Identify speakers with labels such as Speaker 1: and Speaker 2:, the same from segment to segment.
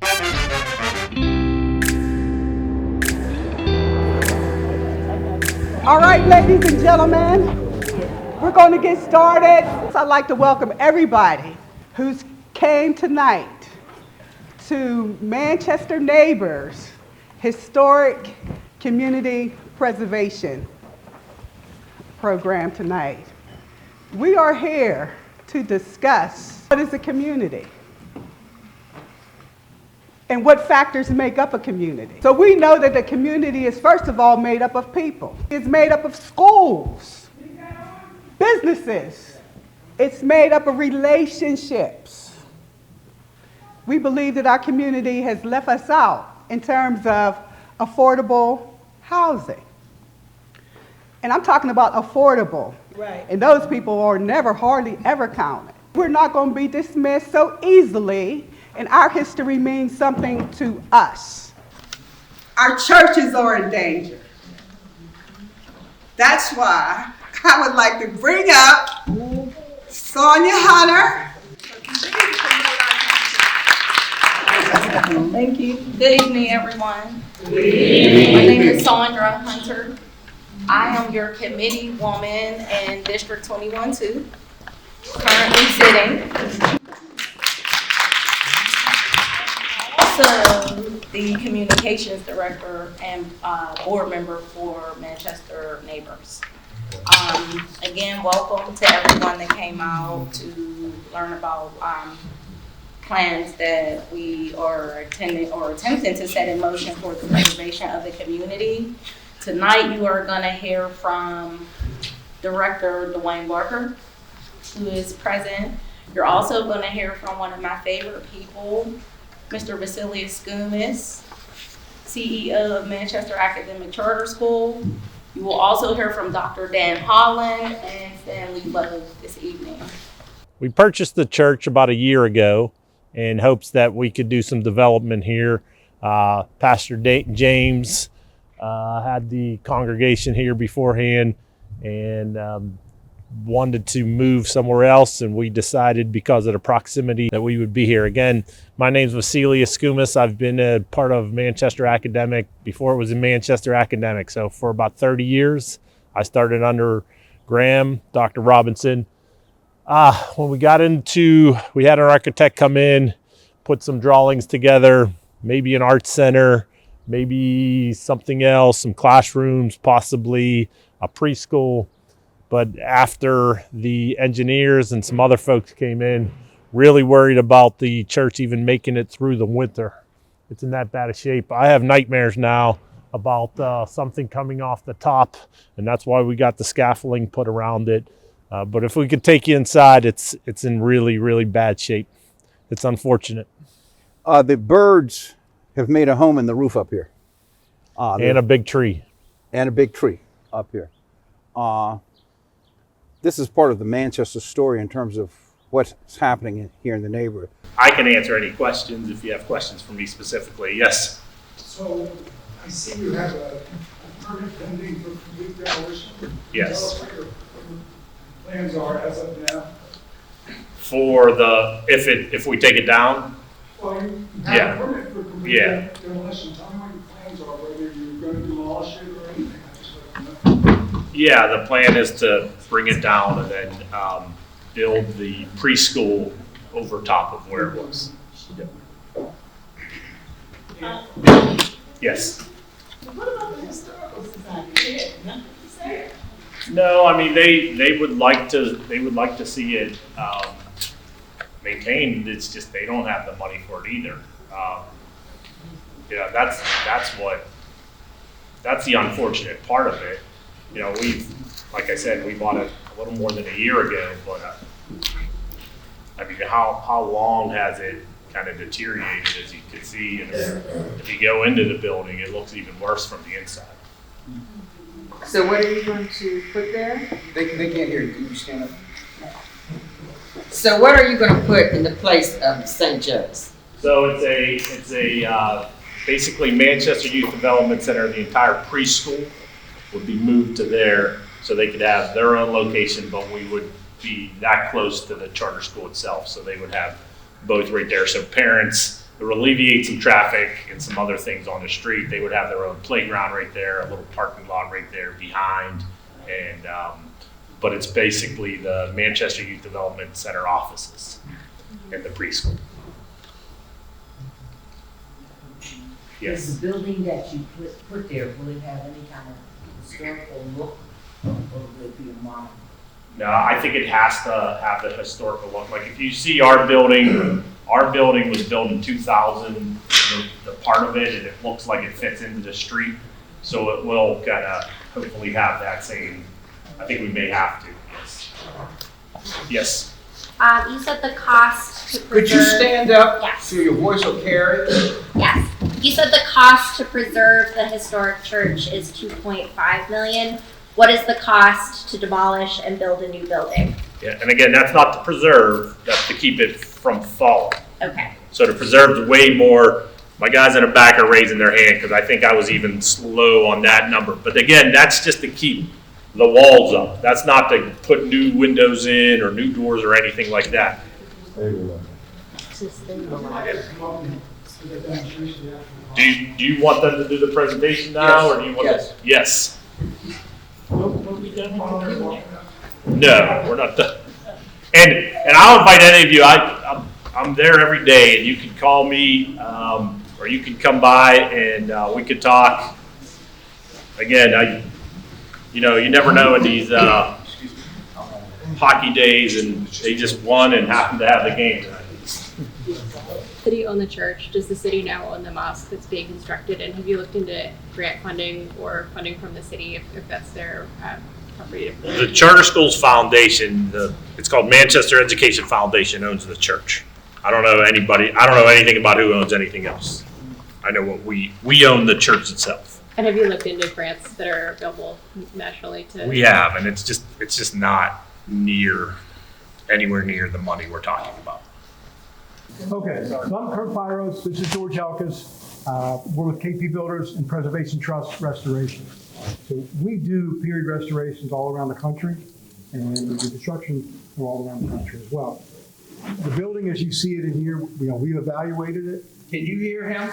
Speaker 1: All right, ladies and gentlemen, we're going to get started. I'd like to welcome everybody who's came tonight to Manchester Neighbors Historic Community Preservation Program tonight. We are here to discuss what is a community and what factors make up a community. So we know that the community is first of all made up of people. It's made up of schools, businesses. It's made up of relationships. We believe that our community has left us out in terms of affordable housing. And I'm talking about affordable. Right. And those people are never, hardly ever counted. We're not going to be dismissed so easily, and our history means something to us. Our churches are in danger. That's why I would like to bring up Sonia Hunter.
Speaker 2: Thank you. Good evening, everyone. Good evening. My name is Sandra Hunter. I am your committee woman in District 21-2, currently sitting. Also, the communications director and board member for Manchester Neighbors. Again, welcome to everyone that came out to learn about plans that we are attempting to set in motion for the preservation of the community. Tonight, you are going to hear from Director Dwayne Barker, who is present. You're also going to hear from one of my favorite people, Mr. Vasilius Skumis, CEO of Manchester Academic Charter School. You will also hear from Dr. Dan Holland and Stanley Love this evening.
Speaker 3: We purchased the church about a year ago in hopes that we could do some development here. Pastor James had the congregation here beforehand and wanted to move somewhere else, and we decided because of the proximity that we would be here. Again, my name's Vasilius Skumis. I've been a part of Manchester Academic before it was in Manchester Academic. So for about 30 years, I started under Graham, Dr. Robinson. When we got we had an architect come in, put some drawings together, maybe an art center, maybe something else, some classrooms, possibly a preschool. But after the engineers and some other folks came in, really worried about the church even making it through the winter. It's in that bad a shape. I have nightmares now about something coming off the top, and that's why we got the scaffolding put around it. But if we could take you inside, it's in really, really bad shape. It's unfortunate.
Speaker 4: The birds have made a home in the roof up here.
Speaker 3: And a big tree.
Speaker 4: And a big tree up here. This is part of the Manchester story in terms of what's happening here in the neighborhood.
Speaker 3: I can answer any questions if you have questions for me specifically. Yes.
Speaker 5: So I see you have a permit pending for complete demolition.
Speaker 3: Yes.
Speaker 5: Tell us what your plans are as of now.
Speaker 3: For if we take it down?
Speaker 5: Well, you have a permit for complete demolition. Tell me what your plans are, whether you're going to demolish it or anything. I just like to know.
Speaker 3: Yeah, the plan is to bring it down and then build the preschool over top of where it was. Yes.
Speaker 6: What about the historical society? Nothing to say?
Speaker 3: No, I mean they would like to see it maintained. It's just they don't have the money for it either. That's the unfortunate part of it. You know, like I said, we bought it a little more than a year ago, but I mean, how long has it kind of deteriorated, as you can see? And if you go into the building, it looks even worse from the inside.
Speaker 7: So what are you going to put there?
Speaker 4: They can't hear you. Can you stand up?
Speaker 7: So what are you going to put in the place of St. Joe's?
Speaker 3: So it's a basically Manchester Youth Development Center. The entire preschool would be moved to there, so they could have their own location, but we would be that close to the charter school itself, so they would have both right there. So parents it would alleviate some traffic and some other things on the street. They would have their own playground right there, a little parking lot right there behind, and but it's basically the Manchester Youth Development Center offices and the preschool. Yes.
Speaker 8: Is the building that you put there, will it have any kind of historical look, or will it be a modern?
Speaker 3: No, I think it has to have the historical look. Like if you see our building was built in 2000, the part of it, and it looks like it fits into the street. So it will kind of hopefully have that same, I think we may have to, yes. Yes.
Speaker 9: You said the cost to preserve.
Speaker 10: Could you stand up
Speaker 9: Yes.
Speaker 10: so your voice will carry?
Speaker 9: Yes. You said the cost to preserve the historic church is $2.5 million. What is the cost to demolish and build a new building?
Speaker 3: Yeah, and again, that's not to preserve, that's to keep it from falling.
Speaker 9: Okay.
Speaker 3: So to preserve is way more. My guys in the back are raising their hand because I think I was even slow on that number. But again, that's just to keep the walls up. That's not to put new windows in or new doors or anything like that. Do you want them to do the presentation now, or do you want?
Speaker 10: Yes.
Speaker 3: Yes. No, we're not done. And I'll invite any of you. I'm there every day, and you can call me, or you can come by, and we could talk. Again, you never know in these hockey days, and they just won and happened to have the game tonight.
Speaker 11: City own the church? Does the city now own the mosque that's being constructed? And have you looked into grant funding or funding from the city if that's their property?
Speaker 3: The Charter Schools Foundation, it's called Manchester Education Foundation, owns the church. I don't know anything about who owns anything else. I know what we own the church itself.
Speaker 11: And have you looked into grants that are available nationally to?
Speaker 3: We have, and it's just not anywhere near the money we're talking about.
Speaker 5: Okay, so I'm Kurt Pyros, this is George Elkis. We're with KP Builders and Preservation Trust Restoration. So we do period restorations all around the country, and we do construction all around the country as well. The building, as you see it in here, we've evaluated it.
Speaker 10: Can you hear him?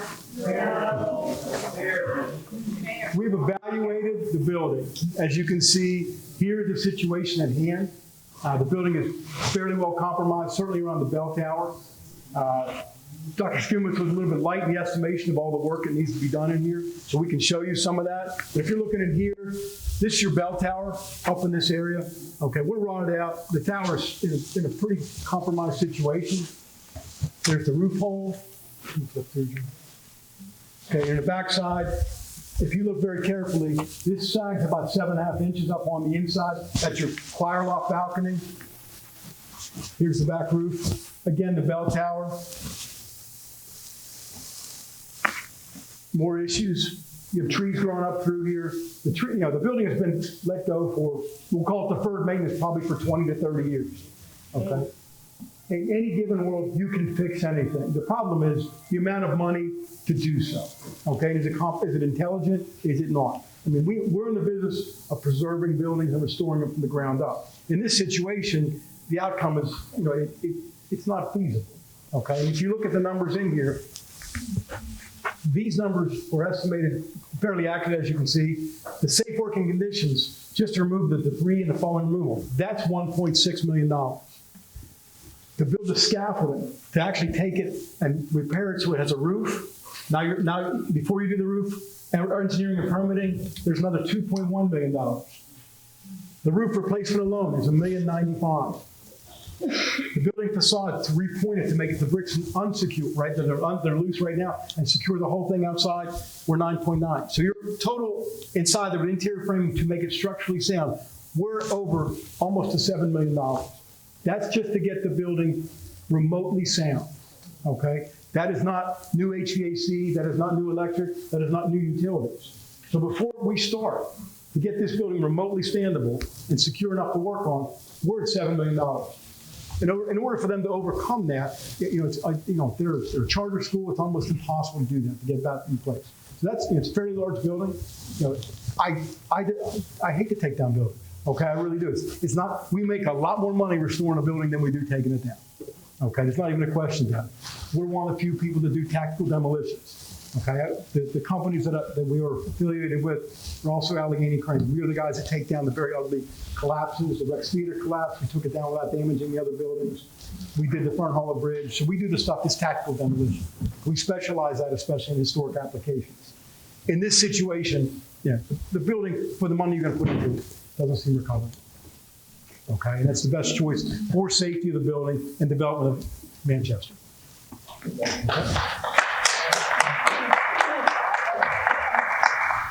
Speaker 5: We've evaluated the building. As you can see, here is the situation at hand. The building is fairly well compromised, certainly around the bell tower. Dr. Strumus was a little bit light in the estimation of all the work that needs to be done in here, so we can show you some of that. But if you're looking in here, this is your bell tower up in this area. Okay, we're rotted out. The tower is in a pretty compromised situation. There's the roof hole. Okay, in the backside, if you look very carefully, this side's about 7.5 inches up on the inside. That's your choir loft balcony. Here's the back roof. Again, the bell tower. More issues. You have trees growing up through here. The building has been let go for, we'll call it deferred maintenance, probably for 20 to 30 years. Okay. In any given world, you can fix anything. The problem is the amount of money to do so. Okay, is it intelligent? Is it not? I mean, we're in the business of preserving buildings and restoring them from the ground up. In this situation, the outcome is, it's not feasible. Okay, and if you look at the numbers in here, these numbers were estimated fairly accurate, as you can see. The safe working conditions, just to remove the debris and the falling removal, that's $1.6 million. To build the scaffolding, to actually take it and repair it so it has a roof. Now before you do the roof, our engineering and permitting, there's another $2.1 million. The roof replacement alone is $1,095,000. The building facade, to repoint it, to make it the bricks unsecure, right? They're loose right now, and secure the whole thing outside, we're 9.9. So your total inside the interior framing to make it structurally sound, we're over almost to $7 million. That's just to get the building remotely sound, okay? That is not new HVAC, that is not new electric, that is not new utilities. So before we start to get this building remotely standable and secure enough to work on, we're at $7 million. In order for them to overcome that, they're a charter school, it's almost impossible to do that, to get that in place. So it's a fairly large building. I hate to take down buildings. Okay, I really do. It's not, we make a lot more money restoring a building than we do taking it down. Okay, there's not even a question about it. we're one of the few people that do tactical demolitions. Okay, the companies that we are affiliated with are also Allegheny Cranes. We are the guys that take down the very ugly collapses. The Rex Theater collapse, we took it down without damaging the other buildings. We did the Fernhollow Bridge. So we do the stuff that's tactical demolition. We specialize that, especially in historic applications. In this situation, yeah, the building, for the money you're going to put into it, doesn't seem recovered. Okay, and that's the best choice for safety of the building and development of Manchester. Okay.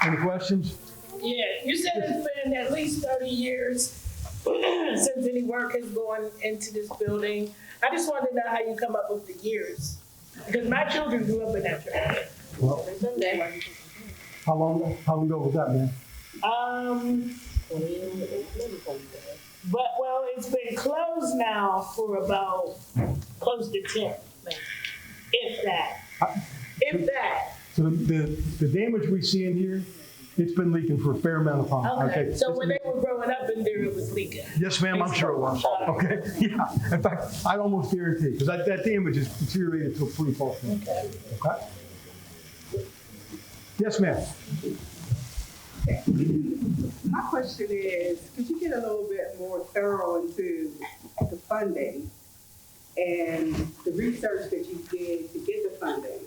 Speaker 5: Any questions?
Speaker 6: Yeah, you said it's been at least 30 years since any work has gone into this building. I just wanted to know how you come up with the years. Because my children grew up in that church.
Speaker 5: Well, how long ago was that, man?
Speaker 6: But, well, it's been closed now for about close to 10, if that. If that.
Speaker 5: So the damage we see in here, it's been leaking for a fair amount of time.
Speaker 6: Okay, so when they were growing up in there, it was leaking?
Speaker 5: Yes, ma'am, I'm sure it was. Okay, yeah. In fact, I'd almost guarantee, because that damage is deteriorated to a pretty far point. Okay? Yes, ma'am.
Speaker 1: My question is, could you get a little bit more thorough into the funding and the research that you did to get the funding?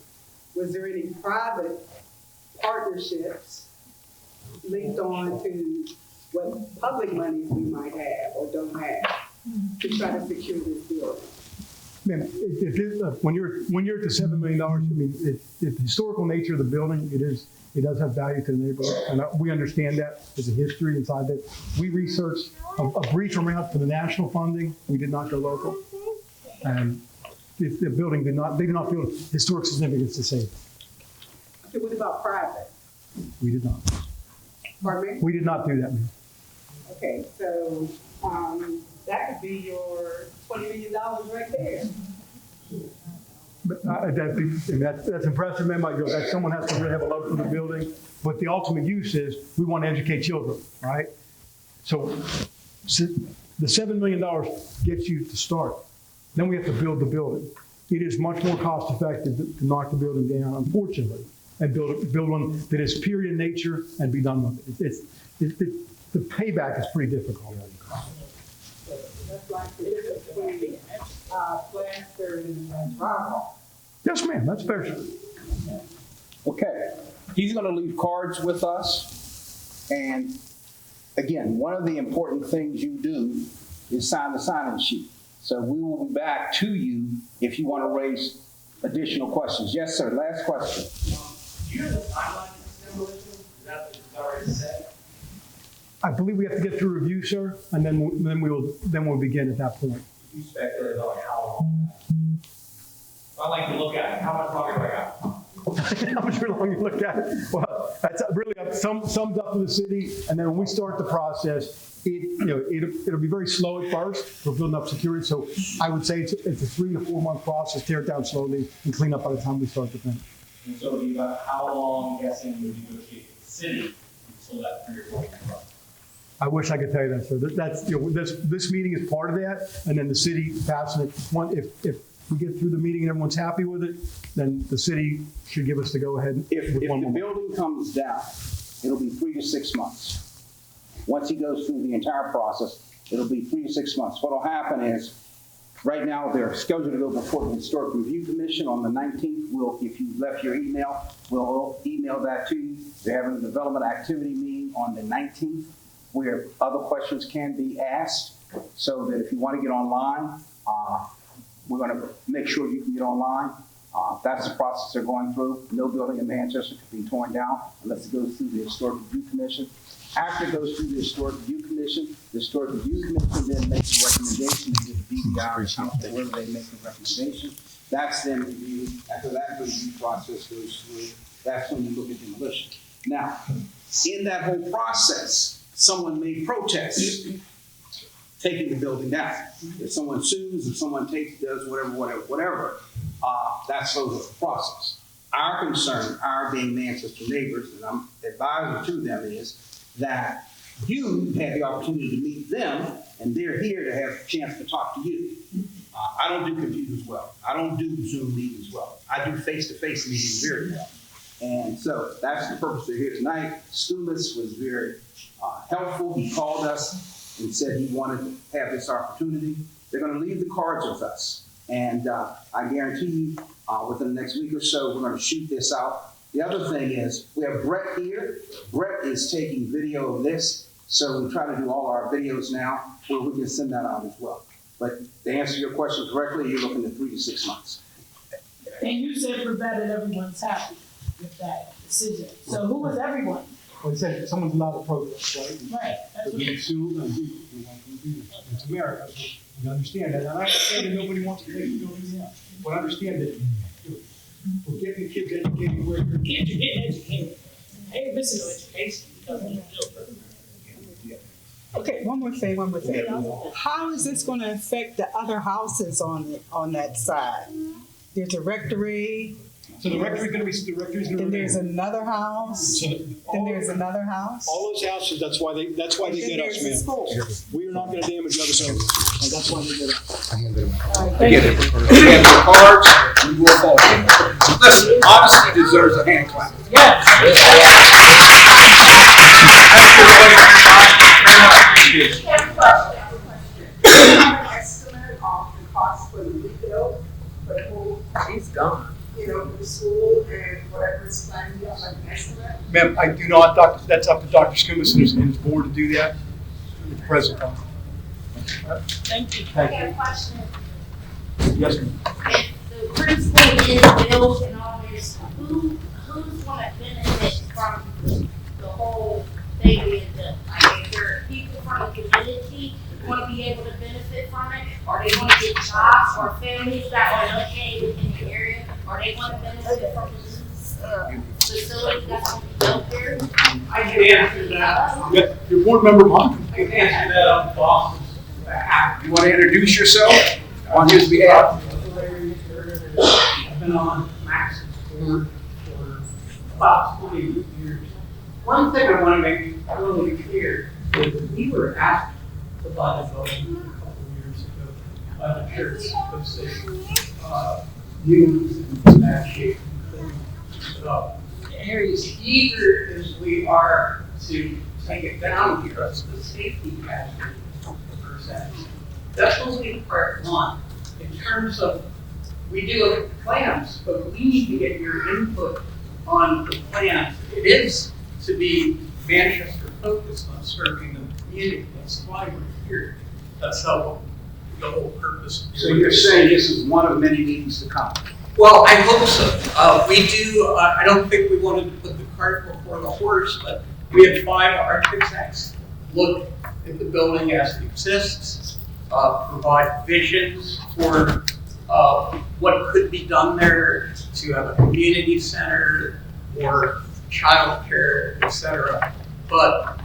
Speaker 1: Was there any private partnerships linked on to what public monies we might have or don't have to try to secure this building?
Speaker 5: Ma'am, when you're at the $7 million, I mean, the historical nature of the building, it does have value to the neighborhood, and we understand that. There's a history inside that. We researched a brief amount for the national funding. We did not go local, and the building they did not feel historic significance to save.
Speaker 1: Okay, what about private?
Speaker 5: We did not.
Speaker 1: Pardon me?
Speaker 5: We did not do that, ma'am.
Speaker 1: Okay, so that could be your $20 million right there.
Speaker 5: But that's impressive, ma'am. That someone has to really have a love for the building. But the ultimate use is we want to educate children, right? So the $7 million gets you to start. Then we have to build the building. It is much more cost effective to knock the building down, unfortunately, and build one that is period in nature and be done with it. The payback is pretty difficult.
Speaker 1: That's like the difference between plaster and drywall.
Speaker 5: Yes, ma'am, that's fair.
Speaker 4: Okay, he's going to leave cards with us. And again, one of the important things you do is sign the sign-in sheet. So we will be back to you if you want to raise additional questions. Yes, sir, last question.
Speaker 12: Do you know the timeline of this demolition? Is that already set?
Speaker 5: I believe we have to get through review, sir, and then we'll begin at that point.
Speaker 12: You speculate about like how long? I like to look at it. How much longer do I got?
Speaker 5: How much longer you look at it? Well, that's really summed up to the city, and then when we start the process, it'll be very slow at first. We're building up security, so I would say it's a 3 to 4 month process. Tear it down slowly and clean up by the time we start the finish.
Speaker 12: And so, how long, I'm guessing, would you negotiate with the city until that 3 or 4 month process?
Speaker 5: I wish I could tell you that, sir. This meeting is part of that, and then the city passing it. If we get through the meeting and everyone's happy with it, then the city should give us the go-ahead.
Speaker 4: If the building comes down, it'll be 3 to 6 months. Once he goes through the entire process, it'll be 3 to 6 months. What'll happen is, right now they're scheduled to go before the Historic Review Commission on the 19th. If you left your email, we'll email that to you. They're having a development activity meeting on the 19th where other questions can be asked, so that if you want to get online, we're going to make sure you can get online. That's the process they're going through. No building in Manchester can be torn down unless it goes through the Historic Review Commission. After it goes through the Historic Review Commission, the Historic Review Commission then makes a recommendation to the BDR, whether they make a recommendation. That's then reviewed. After that review process goes through, that's when you look at demolition. Now, in that whole process, someone may protest taking the building down. If someone sues, if someone does whatever, that slows up the process. Our concern, our being Manchester neighbors, and I'm advisor to them, is that you had the opportunity to meet them, and they're here to have a chance to talk to you. I don't do computers well. I don't do Zoom meetings well. I do face-to-face meetings very well. And so that's the purpose they're here tonight. Stulis was very helpful. He called us and said he wanted to have this opportunity. They're going to leave the cards with us. And I guarantee you, within the next week or so, we're going to shoot this out. The other thing is, we have Brett here. Brett is taking video of this. So we try to do all our videos now where we can send that out as well. But to answer your question correctly, you're looking at 3 to 6 months.
Speaker 6: And you said provided everyone's happy with that decision. So who was everyone?
Speaker 5: Well, it said someone's allowed to protest, right?
Speaker 6: Right. That's what
Speaker 5: We sue and we want them to do that. It's America, so we understand that. And I understand that nobody wants to make the building down. But I understand that we're getting the kids educated where they're
Speaker 6: kids are getting educated. They ain't missing no education because of the building.
Speaker 1: Okay, one more thing. How is this going to affect the other houses on that side? There's a rectory.
Speaker 5: So the rectory's going to be, the rectory's going to
Speaker 1: Then
Speaker 5: remain.
Speaker 1: there's another house. Then there's another house.
Speaker 5: All those houses, that's why they
Speaker 1: And
Speaker 5: get
Speaker 1: then
Speaker 5: us,
Speaker 1: there's a
Speaker 5: man.
Speaker 1: school.
Speaker 5: We are not going to damage the other buildings. And that's why they get us.
Speaker 4: Again, if you have the cards, we will fall. Listen, honesty deserves a hand clap.
Speaker 13: Estimate of the cost for the rebuild, for the whole,
Speaker 10: She's gone.
Speaker 13: for the school and whatever is planned, you have like an estimate?
Speaker 5: Ma'am, I do not, Doctor, that's up to Dr. Skumas and his board to do that. The president.
Speaker 6: Thank you.
Speaker 9: I got a question.
Speaker 5: Yes, ma'am.
Speaker 9: If the preschool is built and all this, who's gonna benefit from the whole thing being built? Like, if there are people from the community who wanna be able to benefit from it, or they wanna get jobs, or families that are located in the area, or they wanna benefit from this facility that's gonna be built there?
Speaker 12: I can answer that.
Speaker 5: Your board member, Monk.
Speaker 12: I can answer that on Boston's behalf.
Speaker 4: You want to introduce yourself on his behalf?
Speaker 12: I've been on Max's board for about 20 years. One thing I want to make really clear is we were asked to buy the building a couple of years ago by the church because they knew it was in bad shape. So, as eager as we are to take it down here as the safety hazard percentage, that's supposed to be part one. In terms of, we do look at the plans, but we need to get your input on the plans. It is to be Manchester focused on serving the community. That's why we're here. That's how the whole purpose.
Speaker 4: So you're saying this is one of many meetings to come?
Speaker 12: Well, I hope so. We do, I don't think we wanted to put the cart before the horse, but we had 5 architects look at the building as it exists, provide visions for what could be done there to have a community center or childcare, etc. But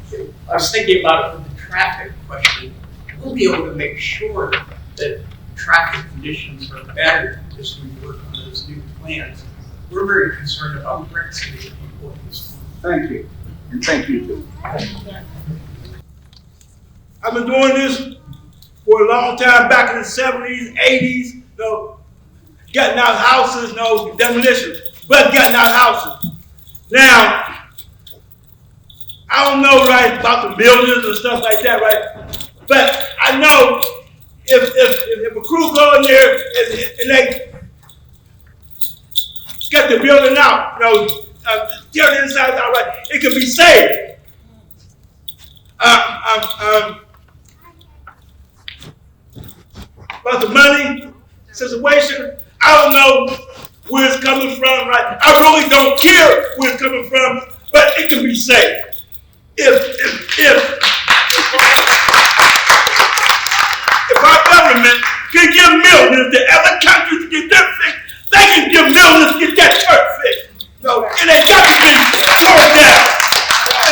Speaker 12: I was thinking about it from the traffic question. We'll be able to make sure that traffic conditions are better as we work on those new plans. We're very concerned about Brexit people at this point.
Speaker 4: Thank you, and thank you too.
Speaker 14: I've been doing this for a long time, back in the 70s, 80s, getting out houses, demolition, but getting out houses. Now, I don't know right about the buildings and stuff like that, right? But I know if a crew go in there and they get the building out, tear the inside out right, it can be saved. About the money situation, I don't know where it's coming from, right? I really don't care where it's coming from, but it can be saved. If our government can give millions to other countries to get their fixed, they can give millions to get that church fixed. And they got to be torn down. I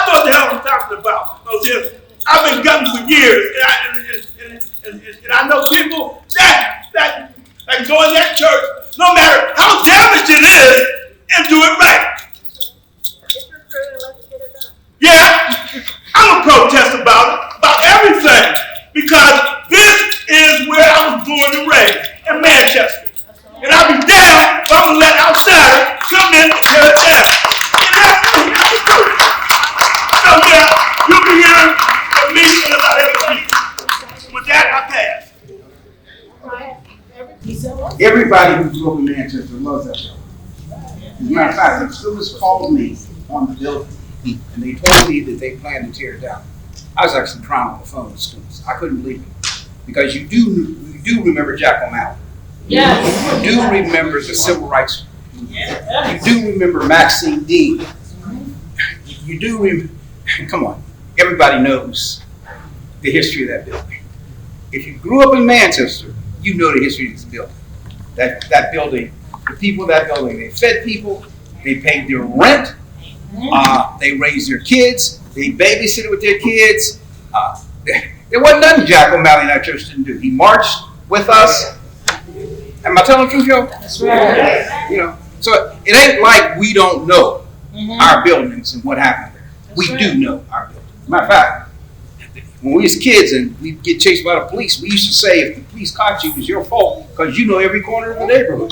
Speaker 14: know what the hell I'm talking about. I've been gunning for years, and I know people that go in that church, no matter how damaged it is, and do it right. Yeah, I'm gonna protest about everything, because this
Speaker 4: Everybody who grew up in Manchester loves that building. As a matter of fact, the students called me on the building, and they told me that they plan to tear it down. I was actually crying on the phone with students. I couldn't believe it. Because you do remember Jack O'Malley.
Speaker 6: Yes.
Speaker 4: You do remember the civil rights movement. You do remember Maxine Dean. You do come on, everybody knows the history of that building. If you grew up in Manchester, you know the history of this building. That building, the people of that building, they fed people, they paid their rent, they raised their kids, they babysitted with their kids. There wasn't nothing Jack O'Malley in our church didn't do. He marched with us. Am I telling the truth, Joe?
Speaker 6: That's right.
Speaker 4: You know, so it ain't like we don't know our buildings and what happened there. We do know our buildings. Matter of fact, when we was kids and we get chased by the police, we used to say if the police caught you, it was your fault because you know every corner of the neighborhood.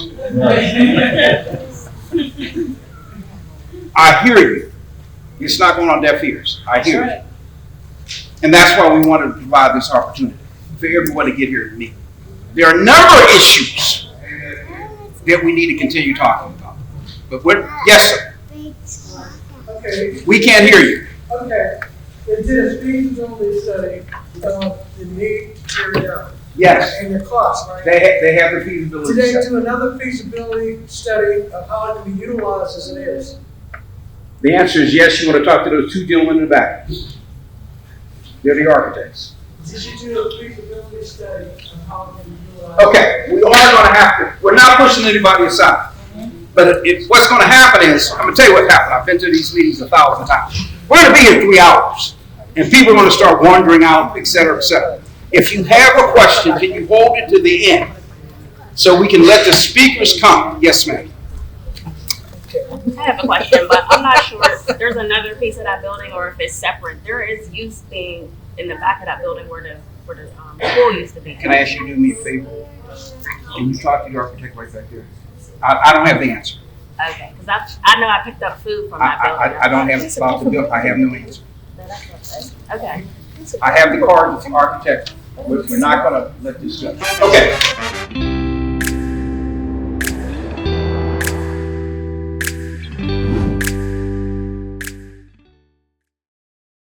Speaker 4: I hear you. It's not going on deaf ears. I hear you. And that's why we wanted to provide this opportunity for everyone to get here and meet. There are a number of issues that we need to continue talking about. But yes, sir.
Speaker 12: Okay.
Speaker 4: We can't hear you.
Speaker 12: Okay. They did a feasibility study of the need to tear it down.
Speaker 4: Yes.
Speaker 12: And the cost, right?
Speaker 4: They have the feasibility
Speaker 12: Today,
Speaker 4: study.
Speaker 12: do another feasibility study of how it can be utilized as it is.
Speaker 4: The answer is yes. You want to talk to those two gentlemen in the back. They're the architects.
Speaker 12: Did you do a feasibility study of how it can be utilized?
Speaker 4: Okay, we are going to have to, we're not pushing anybody aside. But what's going to happen is, I'm going to tell you what happened. I've been to these meetings 1,000 times. We're going to be here 3 hours. And people are going to start wandering out, et cetera, et cetera. If you have a question, can you hold it to the end? So we can let the speakers come. Yes, ma'am.
Speaker 15: I have a question, but I'm not sure if there's another piece of that building or if it's separate. There is use being in the back of that building where the school used to be.
Speaker 4: Can I ask you to do me a favor? Can you talk to the architect right back there? I don't have the answer.
Speaker 15: Okay, because I know I picked up food from that building.
Speaker 4: I don't have about the bill. I have no answer.
Speaker 15: Okay.
Speaker 4: I have the card with the architect. We're not going to let this go. Okay.